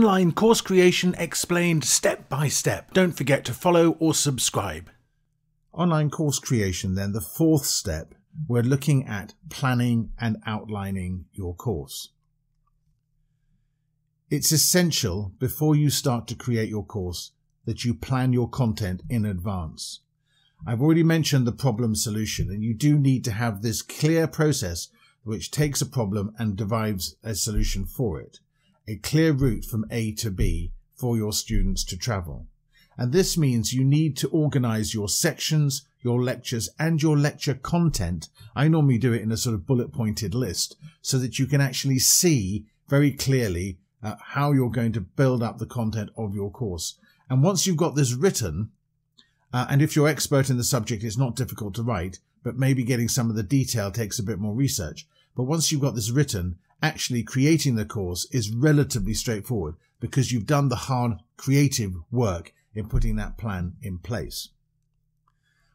Online course creation explained step by step. Don't forget to follow or subscribe. Online course creation then, the fourth step, we're looking at planning and outlining your course. It's essential before you start to create your course that you plan your content in advance. I've already mentioned the problem solution, and you do need to have this clear process which takes a problem and derives a solution for it. A clear route from A to B for your students to travel. And this means you need to organize your sections, your lectures, and your lecture content. I normally do it in a sort of bullet pointed list so that you can actually see very clearly how you're going to build up the content of your course. And once you've got this written, and if you're expert in the subject, it's not difficult to write, but maybe getting some of the detail takes a bit more research. But once you've got this written, actually creating the course is relatively straightforward because you've done the hard creative work in putting that plan in place.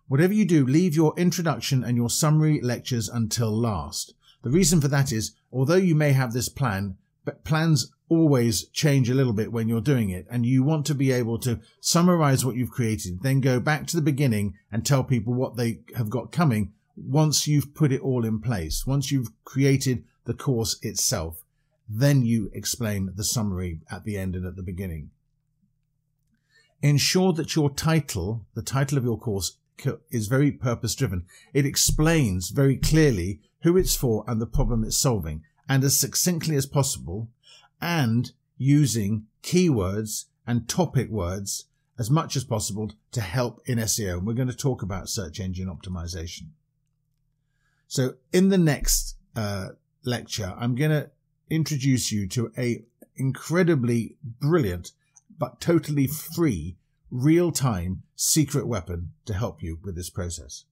Whatever you do, leave your introduction and your summary lectures until last. The reason for that is, although you may have this plan, but plans always change a little bit when you're doing it, and you want to be able to summarize what you've created, then go back to the beginning and tell people what they have got coming once you've put it all in place. Once you've created the course itself, then you explain the summary at the end and at the beginning. Ensure that your title, the title of your course, is very purpose-driven. It explains very clearly who it's for and the problem it's solving, and as succinctly as possible, and using keywords and topic words as much as possible to help in SEO. And we're going to talk about search engine optimization. So in the next lecture, I'm going to introduce you to a incredibly brilliant but totally free real-time secret weapon to help you with this process.